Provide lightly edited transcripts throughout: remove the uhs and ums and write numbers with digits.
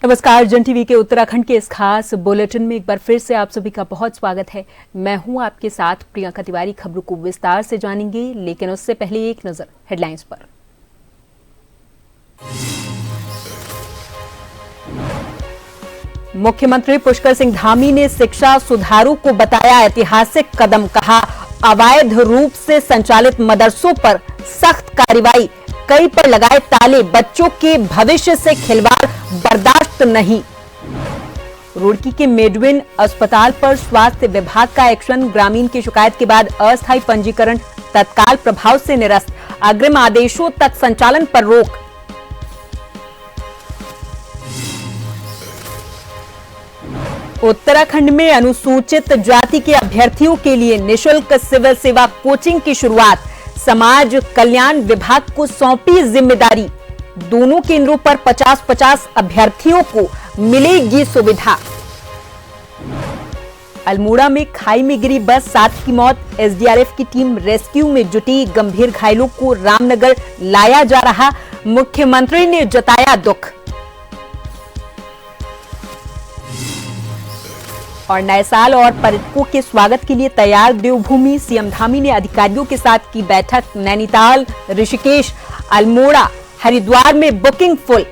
नमस्कार। जन टीवी के उत्तराखंड के इस खास बुलेटिन में एक बार फिर से आप सभी का बहुत स्वागत है। मैं हूं आपके साथ प्रियंका तिवारी। खबरों को विस्तार से जानेंगे, लेकिन उससे पहले एक नजर हेडलाइंस पर। मुख्यमंत्री पुष्कर सिंह धामी ने शिक्षा सुधारों को बताया ऐतिहासिक कदम। कहा, अवैध रूप से संचालित मदरसों पर सख्त कार्रवाई, कई पर लगाए ताले। बच्चों के भविष्य से खिलवाड़ बर्दाश्त नहीं। रुड़की के मेडविन अस्पताल पर स्वास्थ्य विभाग का एक्शन। ग्रामीण की शिकायत के बाद अस्थायी पंजीकरण तत्काल प्रभाव से निरस्त। अग्रिम आदेशों तक संचालन पर रोक। उत्तराखंड में अनुसूचित जाति के अभ्यर्थियों के लिए निःशुल्क सिविल सेवा कोचिंग की शुरुआत। समाज कल्याण विभाग को सौंपी जिम्मेदारी। दोनों केंद्रों पर 50-50 अभ्यर्थियों को मिलेगी सुविधा। अल्मोड़ा में खाई में गिरी बस, 7 की मौत। एसडीआरएफ की टीम रेस्क्यू में जुटी। गंभीर घायलों को रामनगर लाया जा रहा। मुख्यमंत्री ने जताया दुख। और नए साल और पर्यटकों के स्वागत के लिए तैयार देवभूमि। सीएम धामी ने अधिकारियों के साथ की बैठक। नैनीताल, ऋषिकेश, अल्मोड़ा, हरिद्वार में बुकिंग फुल।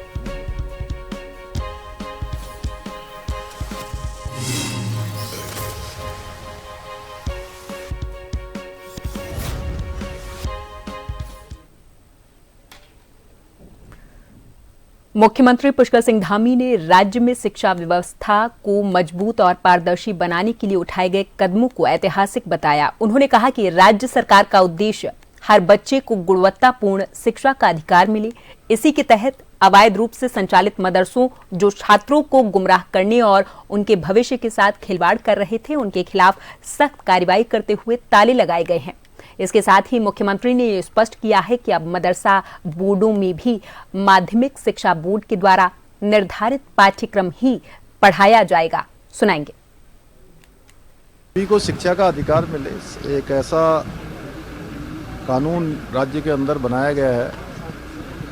मुख्यमंत्री पुष्कर सिंह धामी ने राज्य में शिक्षा व्यवस्था को मजबूत और पारदर्शी बनाने के लिए उठाए गए कदमों को ऐतिहासिक बताया। उन्होंने कहा कि राज्य सरकार का उद्देश्य हर बच्चे को गुणवत्तापूर्ण शिक्षा का अधिकार मिले। इसी के तहत अवैध रूप से संचालित मदरसों जो छात्रों को गुमराह करने और उनके भविष्य के साथ खिलवाड़ कर रहे थे, उनके खिलाफ सख्त कार्रवाई करते हुए ताले लगाए गए हैं। इसके साथ ही मुख्यमंत्री ने स्पष्ट किया है कि अब मदरसा बोर्डों में भी माध्यमिक शिक्षा बोर्ड के द्वारा निर्धारित पाठ्यक्रम ही पढ़ाया जाएगा। सुनाएंगे। सभी को शिक्षा का अधिकार मिले, एक ऐसा कानून राज्य के अंदर बनाया गया है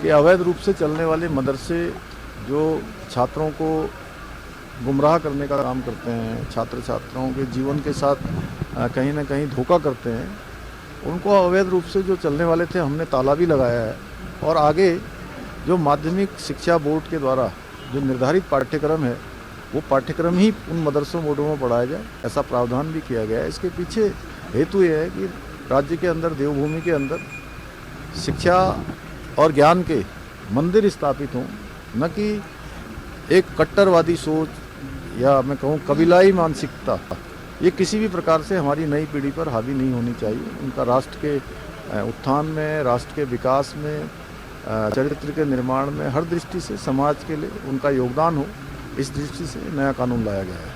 कि अवैध रूप से चलने वाले मदरसे जो छात्रों को गुमराह करने का काम करते हैं, छात्र छात्राओं के जीवन के साथ कहीं ना कहीं धोखा करते हैं, उनको अवैध रूप से जो चलने वाले थे हमने ताला भी लगाया है। और आगे जो माध्यमिक शिक्षा बोर्ड के द्वारा जो निर्धारित पाठ्यक्रम है, वो पाठ्यक्रम ही उन मदरसों बोर्डों में पढ़ाया जाए, ऐसा प्रावधान भी किया गया है। इसके पीछे हेतु ये है कि राज्य के अंदर, देवभूमि के अंदर शिक्षा और ज्ञान के मंदिर स्थापित हों, न कि एक कट्टरवादी सोच या मैं कहूँ कबीलाई मानसिकता, ये किसी भी प्रकार से हमारी नई पीढ़ी पर हावी नहीं होनी चाहिए। उनका राष्ट्र के उत्थान में, राष्ट्र के विकास में, चरित्र के निर्माण में, हर दृष्टि से समाज के लिए उनका योगदान हो, इस दृष्टि से नया कानून लाया गया है।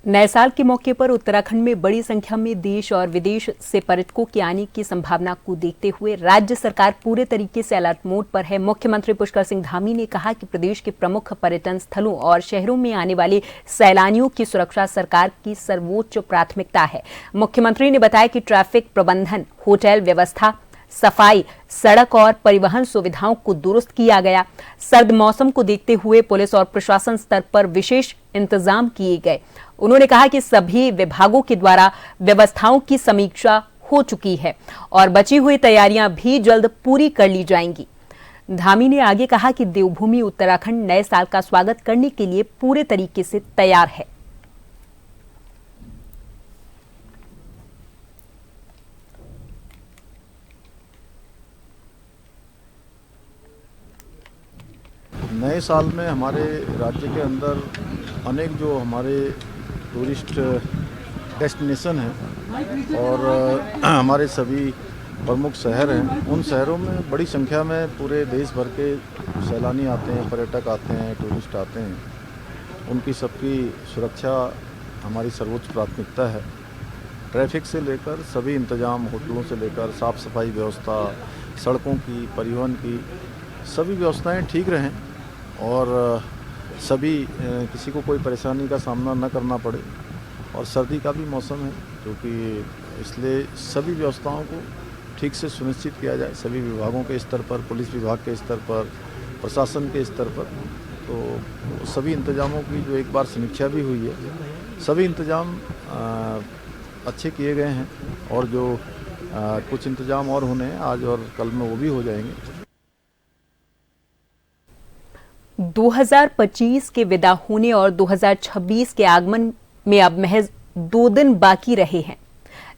नए साल के मौके पर उत्तराखंड में बड़ी संख्या में देश और विदेश से पर्यटकों के आने की संभावना को देखते हुए राज्य सरकार पूरे तरीके से अलर्ट मोड पर है। मुख्यमंत्री पुष्कर सिंह धामी ने कहा कि प्रदेश के प्रमुख पर्यटन स्थलों और शहरों में आने वाले सैलानियों की सुरक्षा सरकार की सर्वोच्च प्राथमिकता है। मुख्यमंत्री ने बताया कि ट्रैफिक प्रबंधन, होटल व्यवस्था, सफाई, सड़क और परिवहन सुविधाओं को दुरुस्त किया गया। सर्द मौसम को देखते हुए पुलिस और प्रशासन स्तर पर विशेष इंतजाम किए गए। उन्होंने कहा कि सभी विभागों के द्वारा व्यवस्थाओं की समीक्षा हो चुकी है और बची हुई तैयारियां भी जल्द पूरी कर ली जाएंगी। धामी ने आगे कहा कि देवभूमि उत्तराखंड नए साल का स्वागत करने के लिए पूरे तरीके से तैयार है। नए साल में हमारे राज्य के अंदर अनेक जो हमारे टूरिस्ट डेस्टिनेशन हैं और हमारे सभी प्रमुख शहर हैं, उन शहरों में बड़ी संख्या में पूरे देश भर के सैलानी आते हैं, पर्यटक आते हैं, टूरिस्ट आते हैं। उनकी सबकी सुरक्षा हमारी सर्वोच्च प्राथमिकता है। ट्रैफिक से लेकर सभी इंतजाम, होटलों से लेकर साफ़ सफाई व्यवस्था, सड़कों की, परिवहन की सभी व्यवस्थाएं ठीक रहें और सभी किसी को कोई परेशानी का सामना न करना पड़े। और सर्दी का भी मौसम है, क्योंकि इसलिए सभी व्यवस्थाओं को ठीक से सुनिश्चित किया जाए। सभी विभागों के स्तर पर, पुलिस विभाग के स्तर पर, प्रशासन के स्तर पर। तो सभी इंतजामों की जो एक बार समीक्षा भी हुई है, सभी इंतजाम अच्छे किए गए हैं और जो कुछ इंतजाम और होने हैं आज और कल में वो भी हो जाएंगे। 2025 के विदा होने और 2026 के आगमन में अब महज 2 दिन बाकी रहे हैं।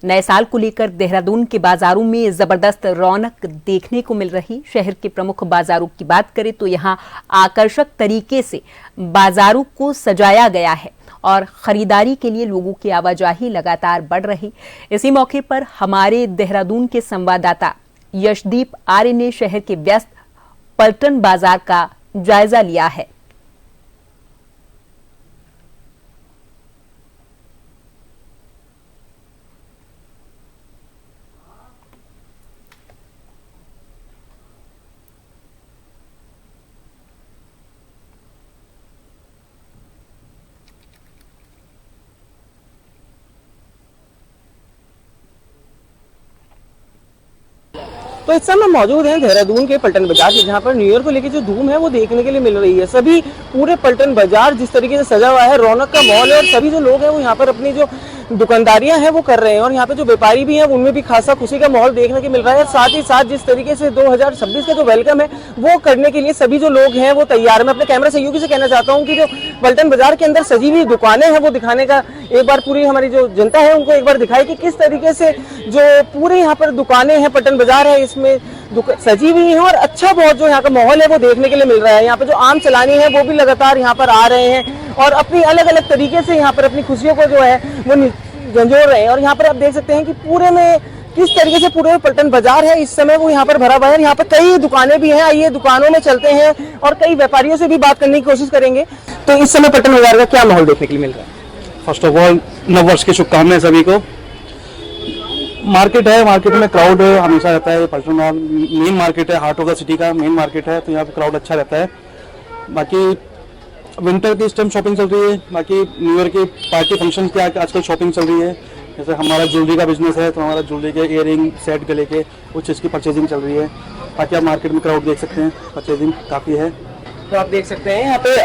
नए साल को लेकर देहरादून के बाजारों में जबरदस्त रौनक देखने को मिल रही। शहर के प्रमुख बाजारों की बात करें तो यहां आकर्षक तरीके से बाजारों को सजाया गया है और खरीदारी के लिए लोगों की आवाजाही लगातार बढ़ रही। इसी मौके पर हमारे देहरादून के संवाददाता यशदीप आर्य ने शहर के व्यस्त पलटन बाजार का जायजा लिया है। तो इस समय मौजूद हैं देहरादून के पलटन बाजार में, जहां पर न्यू ईयर को लेकर जो धूम है वो देखने के लिए मिल रही है। सभी पूरे पलटन बाजार जिस तरीके से सजा हुआ है, रौनक का माहौल है और सभी जो लोग हैं वो यहाँ पर अपनी जो दुकानदारियां हैं वो कर रहे हैं और यहाँ पे जो व्यापारी भी हैं उनमें भी खासा खुशी का माहौल देखने को मिल रहा है। साथ ही साथ जिस तरीके से 2026 का जो वेलकम है वो करने के लिए सभी जो लोग हैं वो तैयार। मैं अपने कैमरा सहयोगी से कहना चाहता हूँ कि जो पलटन बाजार के अंदर सजी हुई दुकानें हैं वो दिखाने का एक बार पूरी हमारी जो जनता है उनको एक बार दिखाई कि किस तरीके से जो पूरे यहाँ पर दुकानें हैं, पलटन बाजार है, इसमें सजी हुई है और अच्छा बहुत जो यहाँ का माहौल है वो देखने के लिए मिल रहा है। यहाँ पे जो आम चलानी है वो भी लगातार यहाँ पर आ रहे हैं और अपनी अलग अलग तरीके से यहाँ पर अपनी खुशियों को जो है वो झंझोड़ रहे हैं। और यहाँ पर आप देख सकते हैं कि पूरे में किस तरीके से पूरे पलटन बाजार है इस समय वो यहाँ पर भरा हुआ है। यहाँ पर कई दुकानें भी हैं, आइए दुकानों में चलते हैं और कई व्यापारियों से भी बात करने की कोशिश करेंगे। तो इस समय पलटन बाजार का क्या माहौल देखने के लिए मिल रहा है? फर्स्ट ऑफ ऑल नववर्ष की शुभकामनाएं सभी को। मार्केट है, मार्केट में क्राउड हमेशा रहता है। पलटन मेन मार्केट है, हार्ट ऑफ द सिटी का मेन मार्केट है, तो यहाँ पे क्राउड अच्छा रहता है। बाकी विंटर की इस टाइम शॉपिंग चल रही है, बाकी न्यू ईयर की पार्टी फंक्शन की आजकल शॉपिंग चल रही है। जैसे हमारा ज्वेलरी का बिजनेस है तो हमारा ज्वेलरी के इयररिंग सेट गले के उस चीज़ की परचेजिंग चल रही है। बाकी आप मार्केट में क्राउड देख सकते हैं, परचेजिंग काफ़ी है। तो आप देख सकते हैं यहाँ पे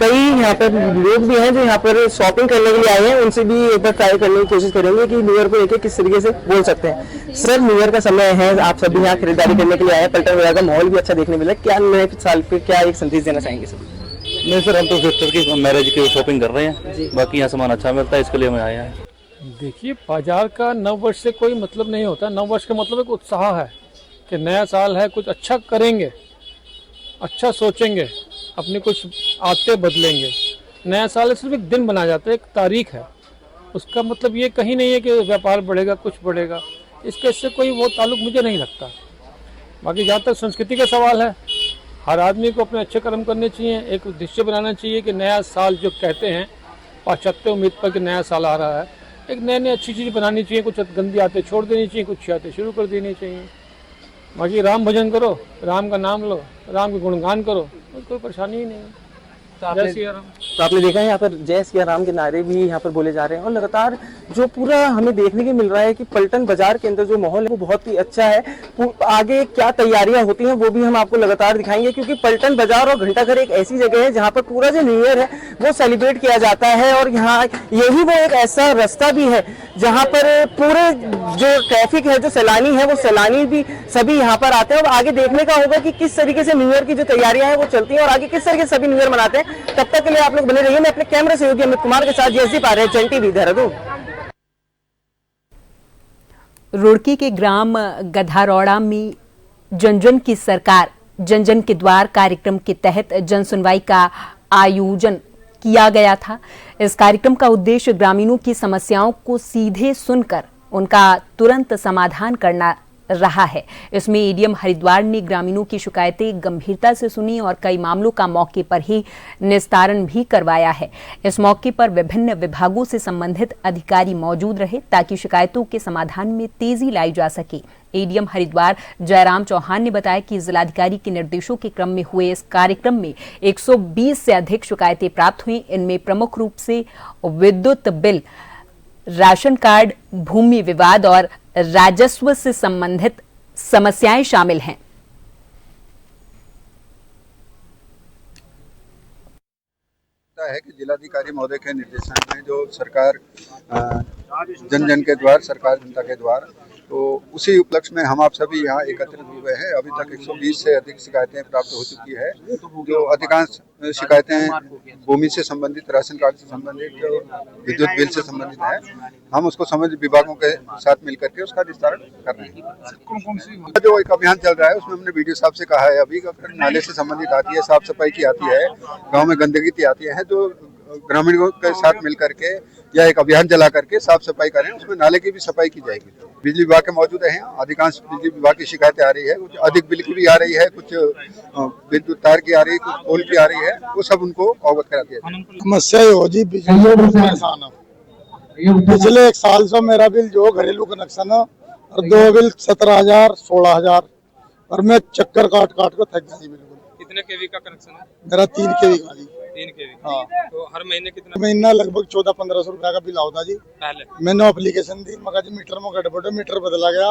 कई यहाँ पर लोग भी हैं जो यहाँ पर शॉपिंग करने के लिए आए हैं, उनसे भी एक बार ट्राई करने की कोशिश करेंगे कि न्यू ईयर को लेकर किस तरीके से बोल सकते हैं। सर, न्यू ईयर का समय है, आप सभी यहाँ खरीदारी करने के लिए आए हैं, पलटन बाजार का माहौल भी अच्छा देखने मिला। क्या नए साल पे क्या एक संदेश देना चाहेंगे सर? नहीं सर, हम तो सिस्टर की मैरिज की शॉपिंग कर रहे हैं, बाकी यहाँ सामान अच्छा मिलता है, इसके लिए हम आए हैं। देखिए, बाजार का नव वर्ष से कोई मतलब नहीं होता। नव वर्ष का मतलब एक उत्साह है कि नया साल है, कुछ अच्छा करेंगे, अच्छा सोचेंगे, अपने कुछ आदतें बदलेंगे। नया साल सिर्फ एक दिन बनाया जाता है, एक तारीख है। उसका मतलब ये कहीं नहीं है कि व्यापार बढ़ेगा, कुछ बढ़ेगा। इससे कोई वो ताल्लुक मुझे नहीं लगता। बाकी जहाँ तक संस्कृति का सवाल है, हर आदमी को अपने अच्छे कर्म करने चाहिए, एक उद्देश्य बनाना चाहिए कि नया साल जो कहते हैं पाश्चात्य उम्मीद पर कि नया साल आ रहा है, एक नए नए अच्छी चीज़ बनानी चाहिए। कुछ गंदी आदतें छोड़ देनी चाहिए, कुछ अच्छी आदतें शुरू कर देनी चाहिए। बाकी राम भजन करो, राम का नाम लो, राम के गुणगान करो, कोई परेशानी ही नहीं है। तो आपने देखा है यहाँ पर जय सिया राम के नारे भी यहाँ पर बोले जा रहे हैं और लगातार जो पूरा हमें देखने को मिल रहा है कि पलटन बाजार के अंदर जो माहौल है वो बहुत ही अच्छा है। आगे क्या तैयारियां होती हैं वो भी हम आपको लगातार दिखाएंगे, क्योंकि पलटन बाजार और घंटाघर एक ऐसी जगह है जहाँ पर पूरा जो न्यू ईयर है वो सेलिब्रेट किया जाता है और यहाँ यही वो एक ऐसा रास्ता भी है जहाँ पर पूरे जो ट्रैफिक है, जो सैलानी है, वो सैलानी भी सभी यहाँ पर आते हैं। और आगे देखने का होगा कि किस तरीके से न्यू ईयर की जो तैयारियां हैं वो चलती हैं और आगे किस तरीके से सभी न्यू ईयर मनाते हैं। तब तक के लिए आप लोग बने रहिए। मैं अपने कैमरा सहयोगी अमित कुमार के साथ जयदीप आ रहे हैं, जन टीवी देहरादून। रुड़की के ग्राम गधारौड़ा में जन जन की सरकार जन जन के द्वार कार्यक्रम के तहत जन सुनवाई का आयोजन किया गया था। इस कार्यक्रम का उद्देश्य ग्रामीणों की समस्याओं को सीधे सुनकर उनका तुरंत समाधान करना रहा है। इसमें एडीएम हरिद्वार ने ग्रामीणों की शिकायतें गंभीरता से सुनी और कई मामलों का मौके पर ही निस्तारण भी करवाया है। इस मौके पर विभिन्न विभागों से संबंधित अधिकारी मौजूद रहे ताकि शिकायतों के समाधान में तेजी लाई जा सके। एडीएम हरिद्वार जयराम चौहान ने बताया कि जिलाधिकारी के निर्देशों के क्रम में हुए इस कार्यक्रम में 120 से अधिक शिकायतें प्राप्त हुई। इनमें प्रमुख रूप से विद्युत बिल, राशन कार्ड, भूमि विवाद और राजस्व से संबंधित समस्याएं शामिल हैं। लगता है कि जिलाधिकारी महोदय के निर्देशन में जो सरकार जन जन के द्वार, सरकार जनता के द्वार, तो उसी उपलक्ष्य में हम आप सभी यहाँ एकत्रित हुए हैं। अभी तक 120 से अधिक शिकायतें प्राप्त हो चुकी है, जो अधिकांश शिकायतें भूमि से संबंधित, राशन कार्ड से संबंधित, विद्युत बिल से संबंधित है। हम उसको संबंधित विभागों के साथ मिलकर के उसका निस्तारण कर रहे हैं। जो एक अभियान चल रहा है उसमें हमने बीडीओ साहब से कहा है अभी, अगर नाले से संबंधित आती है, साफ सफाई की आती है, गाँव में गंदगी की आती है, तो ग्रामीणों के साथ मिलकर के या एक अभियान चला करके साफ सफाई करें, उसमें नाले की भी सफाई की जाएगी। बिजली विभाग के मौजूद हैं, अधिकांश बिजली विभाग की शिकायतें आ रही है, कुछ अधिक बिल की भी आ रही है, कुछ विद्युत तार की आ रही है, कुछ पोल की आ रही है, वो सब उनको अवगत करा दिया जाए। समस्या हो जी, बिजली परेशान है। पिछले 1 साल से मेरा बिल जो घरेलू कनेक्शन है और 2 बिल 17,000 16,000 और मैं चक्कर काट काट कर थक गई बिल्कुल। कितने केवी का कनेक्शन है? मेरा 3 केवी का जी। 3 केवी। हाँ। तो हर महीने कितना? महीना लगभग 1400-1500 रुपया का बिल आता जी। पहले मैंने एप्लीकेशन दी, मगर जी मीटर में गड़बड़ है, मीटर बदला गया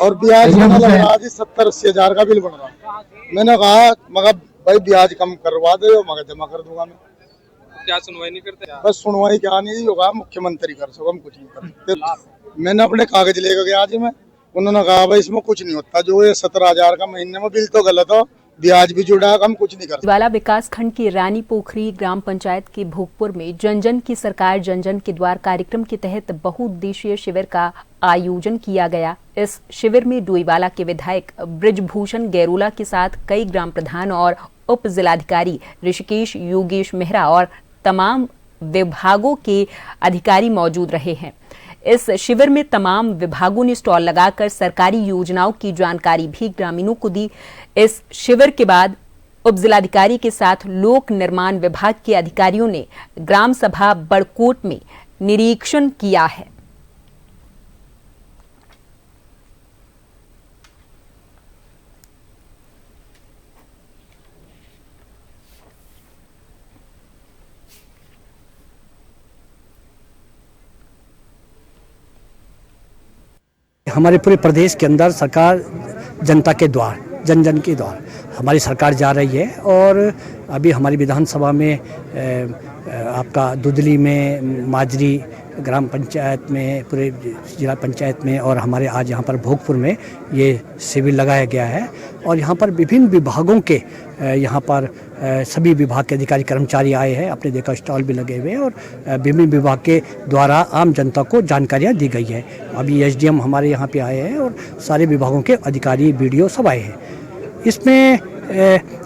और ब्याज लग रहा जी 70-80 हजार का बिल बन रहा। मैंने कहा मगर भाई ब्याज कम करवा दे, मगर जमा कर दूंगा मैं। क्या सुनवाई नहीं करते? बस सुनवाई क्या नहीं होगा, मुख्यमंत्री कर सको, हम कुछ नहीं कर सकते। मैंने अपने कागज लेकर गया जी मैं, उन्होंने कहा भाई इसमें कुछ नहीं होता, जो ये 17,000 का महीने में बिल तो गलत हो, ब्याज भी जुड़ा, हम कुछ नहीं कर सकते। ज्वाला विकास खंड की रानी पोखरी ग्राम पंचायत के भोगपुर में जन जन की सरकार जन जन के द्वार कार्यक्रम के तहत बहुउद्देशीय शिविर का आयोजन किया गया। इस शिविर में डोईवाला के विधायक ब्रिजभूषण गैरोला के साथ कई ग्राम प्रधान और उप जिलाधिकारी ऋषिकेश योगेश मेहरा और तमाम विभागों के अधिकारी मौजूद रहे हैं। इस शिविर में तमाम विभागों ने स्टॉल लगाकर सरकारी योजनाओं की जानकारी भी ग्रामीणों को दी। इस शिविर के बाद उप जिलाधिकारी के साथ लोक निर्माण विभाग के अधिकारियों ने ग्राम सभा बड़कोट में निरीक्षण किया है। हमारे पूरे प्रदेश के अंदर सरकार जनता के द्वार, जन जन के द्वार हमारी सरकार जा रही है। और अभी हमारी विधानसभा में आपका दुदली में, माजरी ग्राम पंचायत में, पूरे जिला पंचायत में और हमारे आज यहाँ पर भोगपुर में ये शिविर लगाया गया है। और यहाँ पर विभिन्न विभागों के यहाँ पर सभी विभाग के अधिकारी कर्मचारी आए हैं, अपने देखा स्टॉल भी लगे हुए हैं और विभिन्न विभाग के द्वारा आम जनता को जानकारियाँ दी गई है। अभी एसडीएम हमारे यहाँ पे आए हैं और सारे विभागों के अधिकारी, बीडीओ सब आए हैं। इसमें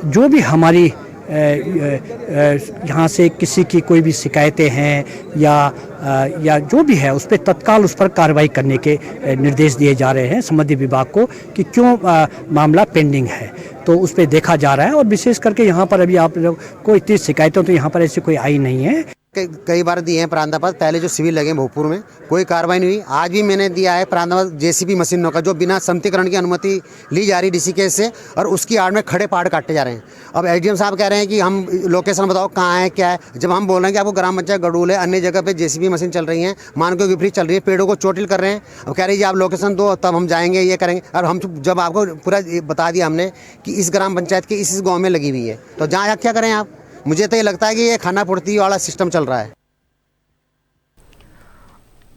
जो भी हमारी यहाँ से किसी की कोई भी शिकायतें हैं या जो भी है उस पर तत्काल उस पर कार्रवाई करने के निर्देश दिए जा रहे हैं संबंधित विभाग को कि क्यों मामला पेंडिंग है, तो उस पर देखा जा रहा है। और विशेष करके यहाँ पर अभी आप लोग को इतनी शिकायतें तो यहाँ पर ऐसी कोई आई नहीं है। कई बार दिए हैं प्रांतापद, पहले जो शिविर लगे भोगपुर में कोई कार्रवाई नहीं हुई। आज भी मैंने दिया है प्रांतापद जेसीबी मशीनों का, जो बिना सम्मतिकरण की अनुमति ली जा रही ऋषिकेश से, और उसकी आड़ में खड़े पहाड़ काटे जा रहे हैं। अब एसडीएम साहब कह रहे हैं कि हम लोकेशन बताओ कहाँ है क्या है, जब हम बोल रहे हैं कि आपको ग्राम पंचायत गडूल है, अन्य जगह पे जेसीबी मशीन चल रही है, मानकों के विपरीत चल रही है, पेड़ों को चोटिल कर रहे हैं। अब कह रही है आप लोकेशन दो तब हम जाएंगे, ये करेंगे। और हम जब आपको पूरा बता दिया हमने कि इस ग्राम पंचायत के इस गाँव में लगी हुई है, तो जहाँ क्या करें आप। मुझे तो ये लगता है कि ये खाना पूर्ति वाला सिस्टम चल रहा है।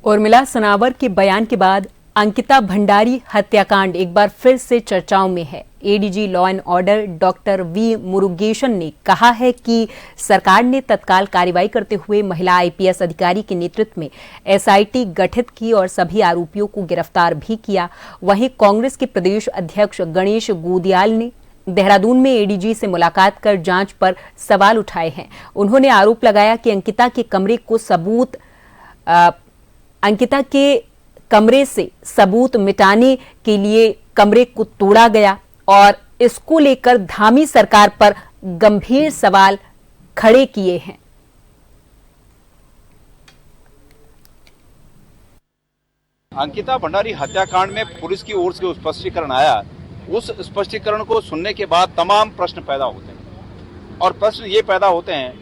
उर्मिला सनावर के बयान के बाद अंकिता भंडारी हत्याकांड एक बार फिर से चर्चाओं में है। ADG law and order doctor V Murugesan ने कहा है कि सरकार ने तत्काल कार्रवाई करते हुए महिला आईपीएस अधिकारी के नेतृत्व में एसआईटी गठित की और सभी आरोपियों को गिरफ्तार भी किया। वहीं कांग्रेस के प्रदेश अध्यक्ष गणेश गोदियाल ने देहरादून में एडीजी से मुलाकात कर जांच पर सवाल उठाए हैं। उन्होंने आरोप लगाया कि अंकिता के कमरे से सबूत मिटाने के लिए कमरे को तोड़ा गया और इसको लेकर धामी सरकार पर गंभीर सवाल खड़े किए हैं। अंकिता भंडारी हत्याकांड में पुलिस की ओर से जो स्पष्टीकरण आया, उस स्पष्टीकरण को सुनने के बाद तमाम प्रश्न पैदा होते हैं। और प्रश्न ये पैदा होते हैं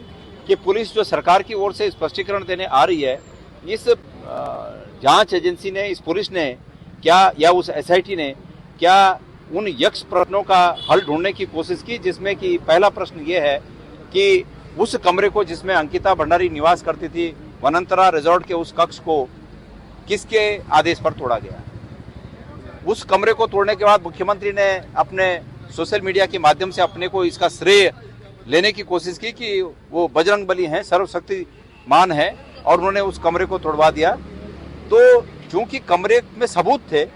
कि पुलिस जो सरकार की ओर से स्पष्टीकरण देने आ रही है, इस जांच एजेंसी ने, इस पुलिस ने क्या, या उस एसआईटी ने क्या उन यक्ष प्रश्नों का हल ढूंढने की कोशिश की, जिसमें कि पहला प्रश्न ये है कि उस कमरे को जिसमें अंकिता भंडारी निवास करती थी, वनांतरा रिजॉर्ट के उस कक्ष को किसके आदेश पर तोड़ा गया? उस कमरे को तोड़ने के बाद मुख्यमंत्री ने अपने सोशल मीडिया के माध्यम से अपने को इसका श्रेय लेने की कोशिश की कि वो बजरंगबली हैं, सर्वशक्तिमान है, और उन्होंने उस कमरे को तोड़वा दिया। तो चूंकि कमरे में सबूत थे,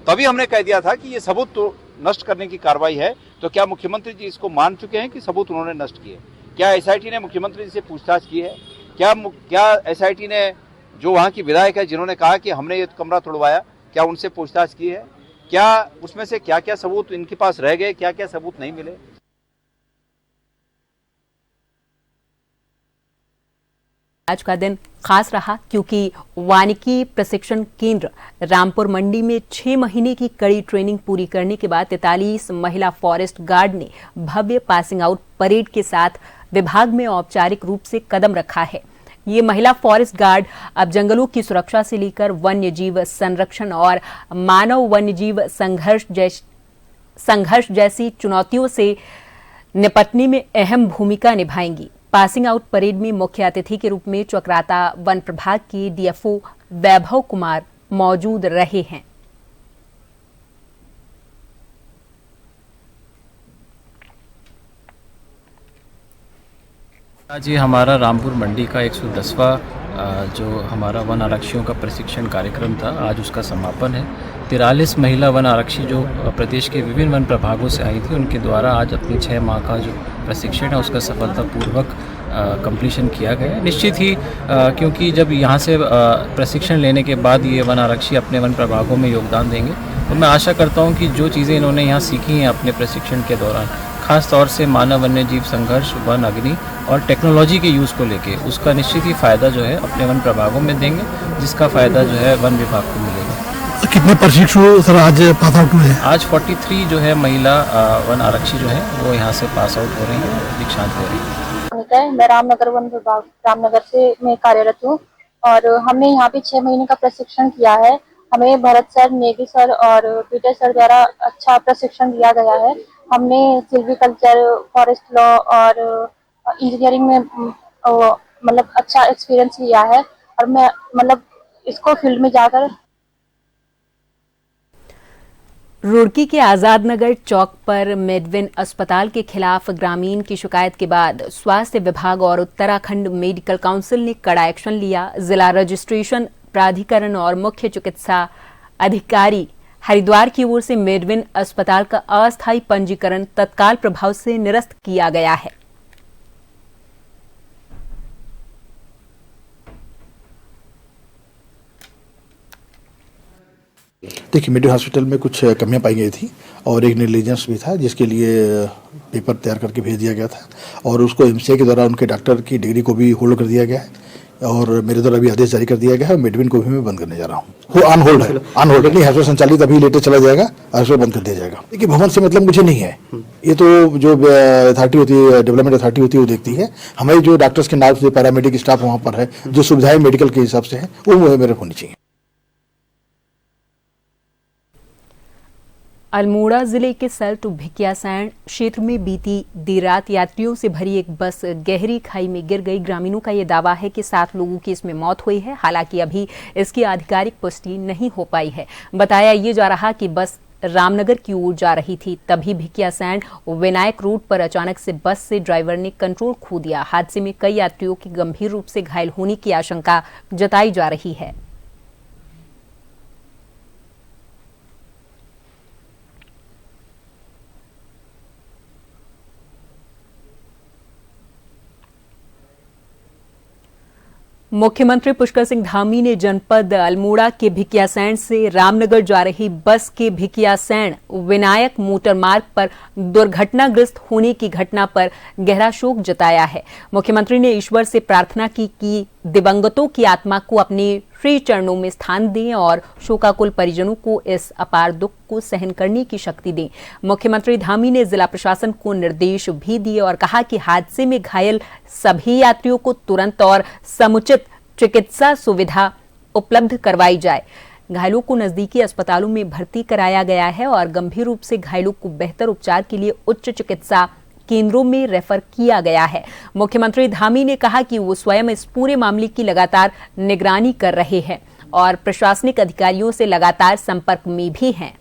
तभी हमने कह दिया था कि ये सबूत तो नष्ट करने की कार्रवाई है। तो क्या मुख्यमंत्री जी इसको मान चुके हैं कि सबूत उन्होंने नष्ट किए? क्या एसआईटी ने मुख्यमंत्री जी से पूछताछ की है? क्या एसआईटी ने जो वहाँ की विधायक है जिन्होंने कहा कि हमने ये कमरा तोड़वाया, क्या उनसे पूछताछ की है? क्या उसमें से क्या क्या सबूत इनके पास रह गए, क्या क्या सबूत नहीं मिले? आज का दिन खास रहा क्योंकि वानिकी प्रशिक्षण केंद्र रामपुर मंडी में 6 महीने की कड़ी ट्रेनिंग पूरी करने के बाद 43 महिला फॉरेस्ट गार्ड ने भव्य पासिंग आउट परेड के साथ विभाग में औपचारिक रूप से कदम रखा है। ये महिला फॉरेस्ट गार्ड अब जंगलों की सुरक्षा से लेकर वन्य जीव संरक्षण और मानव वन्य जीव संघर्ष जैसी चुनौतियों से निपटने में अहम भूमिका निभाएंगी। पासिंग आउट परेड में मुख्य अतिथि के रूप में चक्राता वन प्रभाग के डीएफओ वैभव कुमार मौजूद रहे हैं। आज ये हमारा रामपुर मंडी का 110वां जो हमारा वन आरक्षियों का प्रशिक्षण कार्यक्रम था, आज उसका समापन है। 43 महिला वन आरक्षी जो प्रदेश के विभिन्न वन प्रभागों से आई थी, उनके द्वारा आज अपनी 6 माह का जो प्रशिक्षण है उसका सफलतापूर्वक कंप्लीशन किया गया। निश्चित ही क्योंकि जब यहाँ से प्रशिक्षण लेने के बाद ये वन आरक्षी अपने वन प्रभागों में योगदान देंगे, तो मैं आशा करता हूँ कि जो चीज़ें इन्होंने यहाँ सीखी हैं अपने प्रशिक्षण के दौरान, खास तौर से मानव वन्य जीव संघर्ष, वन अग्नि और टेक्नोलॉजी के यूज़ को लेके, उसका निश्चित ही फ़ायदा जो है अपने वन प्रभागों में देंगे, जिसका फ़ायदा जो है वन विभाग को मिलेगा। कितने प्रशिक्षु सर आज पास आउट हुए हैं? आज 43 जो है महिला वन आरक्षी जो है वो यहाँ से पास आउट हो रही है, दीक्षांत हो रही है। मैं रामनगर वन विभाग रामनगर से मैं कार्यरत हूँ और हमने यहाँ पे 6 महीने का प्रशिक्षण किया है। हमें भरत सर, नेगी सर और पीटर सर द्वारा अच्छा प्रशिक्षण दिया गया है। हमने सिल्वीकल्चर, फॉरेस्ट लॉ और इंजीनियरिंग में मतलब अच्छा एक्सपीरियंस लिया है और मैं मतलब इसको फील्ड में जाकर। रुड़की के आजाद नगर चौक पर मेडविन अस्पताल के खिलाफ ग्रामीण की शिकायत के बाद स्वास्थ्य विभाग और उत्तराखंड मेडिकल काउंसिल ने कड़ा एक्शन लिया। जिला रजिस्ट्रेशन प्राधिकरण और मुख्य चिकित्सा अधिकारी हरिद्वार की ओर से मेडविन अस्पताल का अस्थायी पंजीकरण तत्काल प्रभाव से निरस्त किया गया है। देखिए, मेडिकल हॉस्पिटल में कुछ कमियां पाई गई थी और एक नेग्लिजेंस भी था, जिसके लिए पेपर तैयार करके भेज दिया गया था और उसको एमसीए के द्वारा उनके डॉक्टर की डिग्री को भी होल्ड कर दिया गया है और मेरे द्वारा भी आदेश जारी कर दिया गया है। मेडविन को भी मैं बंद करने जा रहा हूँ। वो ऑन होल्ड है, ऑन होल्ड नहीं, हॉस्पिटल संचालित अभी लेटर चला जाएगा और उसको बंद कर दिया जाएगा। देखिए, भवन से मतलब मुझे नहीं है, ये तो जो अथॉरिटी होती है, डेवलपमेंट अथॉरिटी होती है, वो देखती है। हमारे जो डॉक्टर्स के नाम से पैरामेडिक स्टाफ वहाँ पर है, जो सुविधाएं मेडिकल के हिसाब से है, वो मेरे होनी चाहिए। अल्मोड़ा जिले के सल्ट भिकियासैंण क्षेत्र में बीती देर रात यात्रियों से भरी एक बस गहरी खाई में गिर गई। ग्रामीणों का ये दावा है कि 7 लोगों की इसमें मौत हुई है। हालांकि अभी इसकी आधिकारिक पुष्टि नहीं हो पाई है। बताया ये जा रहा कि बस रामनगर की ओर जा रही थी, तभी भिकियासैंण विनायक रोड पर अचानक से बस से ड्राइवर ने कंट्रोल खो दिया। हादसे में कई यात्रियों की गंभीर रूप से घायल होने की आशंका जताई जा रही है। मुख्यमंत्री पुष्कर सिंह धामी ने जनपद अल्मोड़ा के भिकियासैंण से रामनगर जा रही बस के भिकियासैंण विनायक मोटर मार्ग पर दुर्घटनाग्रस्त होने की घटना पर गहरा शोक जताया है। मुख्यमंत्री ने ईश्वर से प्रार्थना की कि दिवंगतों की आत्मा को अपने श्री चरणों में स्थान दें और शोकाकुल परिजनों को इस अपार दुख को सहन करने की शक्ति दें। मुख्यमंत्री धामी ने जिला प्रशासन को निर्देश भी दिए और कहा कि हादसे में घायल सभी यात्रियों को तुरंत और समुचित चिकित्सा सुविधा उपलब्ध करवाई जाए। घायलों को नजदीकी अस्पतालों में भर्ती कराया गया है और गंभीर रूप से घायलों को बेहतर उपचार के लिए उच्च चिकित्सा केंद्रों में रेफर किया गया है। मुख्यमंत्री धामी ने कहा कि वो स्वयं इस पूरे मामले की लगातार निगरानी कर रहे हैं और प्रशासनिक अधिकारियों से लगातार संपर्क में भी हैं।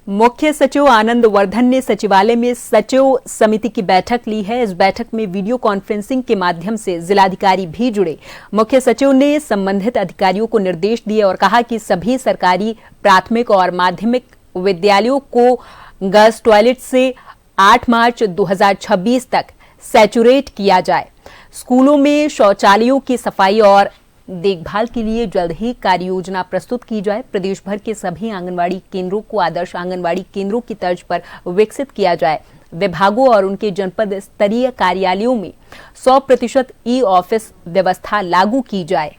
मुख्य सचिव आनंद वर्धन ने सचिवालय में सचिव समिति की बैठक ली है। इस बैठक में वीडियो कॉन्फ्रेंसिंग के माध्यम से जिलाधिकारी भी जुड़े। मुख्य सचिव ने संबंधित अधिकारियों को निर्देश दिए और कहा कि सभी सरकारी प्राथमिक और माध्यमिक विद्यालयों को गर्ल्स टॉयलेट से 8 मार्च 2026 तक सैचुरेट किया जाए। स्कूलों में शौचालयों की सफाई और देखभाल के लिए जल्द ही कार्य योजना प्रस्तुत की जाए। प्रदेश भर के सभी आंगनवाड़ी केंद्रों को आदर्श आंगनवाड़ी केंद्रों की तर्ज पर विकसित किया जाए। विभागों और उनके जनपद स्तरीय कार्यालयों में 100% ई ऑफिस व्यवस्था लागू की जाए।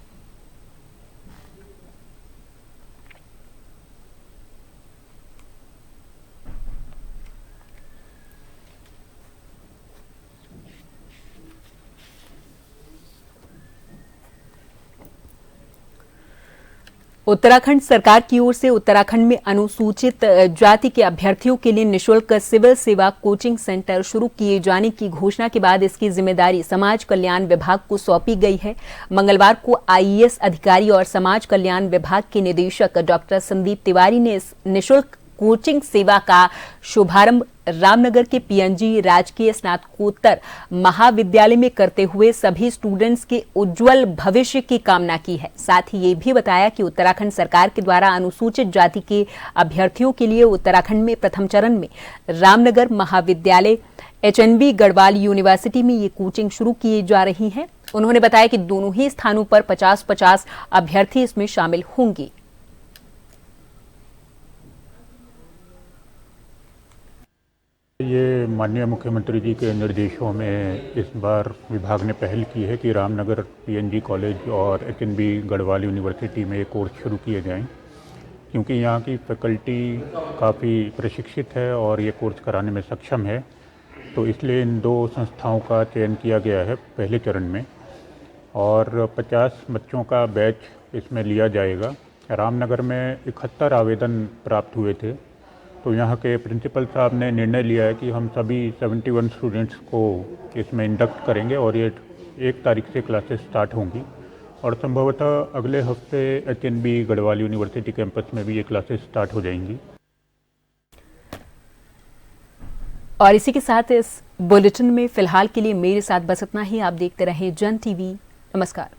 उत्तराखंड सरकार की ओर से उत्तराखंड में अनुसूचित जाति के अभ्यर्थियों के लिए निःशुल्क सिविल सेवा कोचिंग सेंटर शुरू किए जाने की घोषणा के बाद इसकी जिम्मेदारी समाज कल्याण विभाग को सौंपी गई है। मंगलवार को आईएएस अधिकारी और समाज कल्याण विभाग के निदेशक डॉक्टर संदीप तिवारी ने इस निःशुल्क कोचिंग सेवा का शुभारंभ रामनगर के पीएनजी राजकीय स्नातकोत्तर महाविद्यालय में करते हुए सभी स्टूडेंट्स के उज्जवल भविष्य की कामना की है। साथ ही ये भी बताया कि उत्तराखंड सरकार के द्वारा अनुसूचित जाति के अभ्यर्थियों के लिए उत्तराखंड में प्रथम चरण में रामनगर महाविद्यालय, एचएनबी गढ़वाल यूनिवर्सिटी में ये कोचिंग शुरू की जा रही है। उन्होंने बताया कि दोनों ही स्थानों पर 50-50 अभ्यर्थी इसमें शामिल होंगे। ये माननीय मुख्यमंत्री जी के निर्देशों में इस बार विभाग ने पहल की है कि रामनगर पीएनजी कॉलेज और एचएनबी गढ़वाल यूनिवर्सिटी में कोर्स शुरू किए जाएं, क्योंकि यहाँ की फैकल्टी काफ़ी प्रशिक्षित है और ये कोर्स कराने में सक्षम है। तो इसलिए इन 2 संस्थाओं का चयन किया गया है पहले चरण में और 50 बच्चों का बैच इसमें लिया जाएगा। रामनगर में 71 आवेदन प्राप्त हुए थे, तो यहाँ के प्रिंसिपल साहब ने निर्णय लिया है कि हम सभी 71 स्टूडेंट्स को इसमें इंडक्ट करेंगे और ये 1 तारीख से क्लासेस स्टार्ट होंगी और संभवतः अगले हफ्ते एचएनबी गढ़वाल यूनिवर्सिटी कैंपस में भी ये क्लासेस स्टार्ट हो जाएंगी। और इसी के साथ इस बुलेटिन में फिलहाल के लिए मेरे साथ बस इतना ही। आप देखते रहें जन टीवी। नमस्कार।